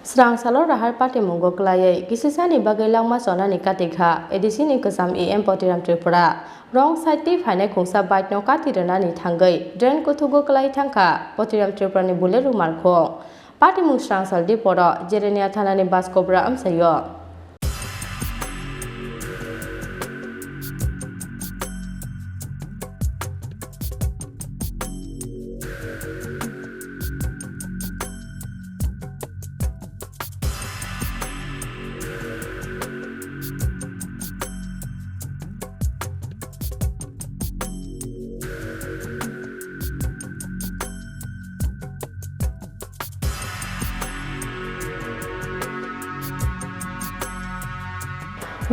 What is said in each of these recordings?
Serang salor rahar pati monggo kelai kisisani bagai langma sona ni katika edisini kesam em potiram tripura rong saiti phane khungsa bait no katirana ni thangai dren kuthugo kelai thangka potiram tripura ni buleru markho pati mung serang sal di poro jerenia thana ni baskobra amsayo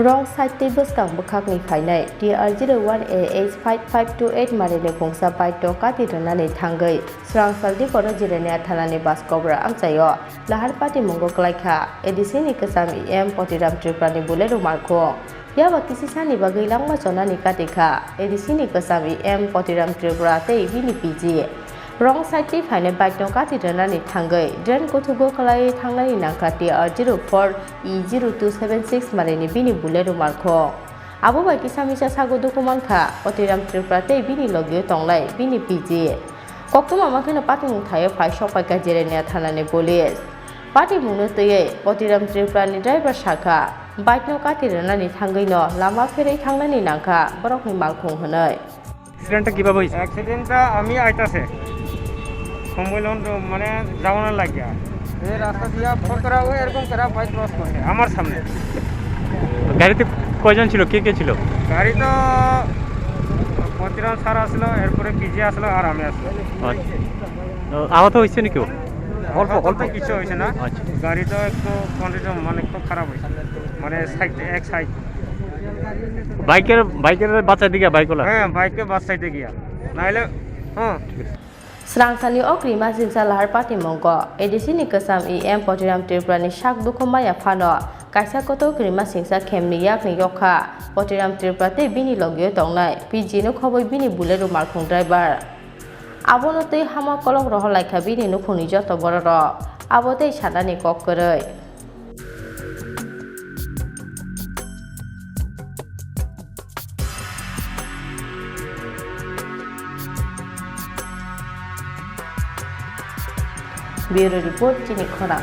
Rong side tables kang bukhak ni phainai TR01AH5528 marine khungsa bait to katirana ni thangai serang saldi poro jirenia thanani baskobra amchayo lahar pati mongo klaikha edisini kesam em potiram tripani buleru markho yaba kisisani bagai langma chona ni katika edisini kesam em potiram tripura tei bini piji Rong side ti phane bike no katirana ni thangai dren kuthugo kalai thangnani nangka TR04E0276 marine bini buleru markho abo bai kisamisa sago dokuman kha potiram tripura tei bini logio tonglai bini piji koktuma makhena pati mung thaye phai sopai ka jerenia thanani police pati mungno tei potiram tripura ni driver shakha bike no katirana ni thangai no lama ferei thangnani nangka borok ni malkhung hanai অ্যাক্সিডেন্টটা কিভাবে হয়েছে? অ্যাক্সিডেন্টটা আমি আইতাছে সম্মেলন মানে যাওয়ানোর লাগিয়া এই রাস্তা দিয়া ফোন করা হয় এরকম করা বাইক ক্রস করছে আমার সামনে গাড়িতে কয়জন ছিল, কে কে ছিল? গাড়ি তো পতিরাম স্যার আসলো, এরপরে পিজি আসলো আর আমি আসলো। আহত হয়েছে নাকি? অল্প অল্প কিছু হয়েছে না। আচ্ছা, গাড়ি তো একটু কন্ডিশন মানে একটু খারাপ হয়েছে, মানে সাইড এক সাইড বাইকের বাচ্চা দিকে বাইকওয়ালা? হ্যাঁ, বাইকে বাস সাইডে গিয়া নাইলে হ্যাঁ। Serang sani okrima sinsa lahar pati monggo edisini kesam em potiram tripura ni sak dukhomaya phano kaisa koto krima singsa khemni yak ni yokha potiram tripura te bini logio tongnai pg no khoboi bini buleru markhung driver abono tei hama kolok roho laikha bini no phuni joto boro ro abotei sadani kok koroi Bureau Report Chini Khora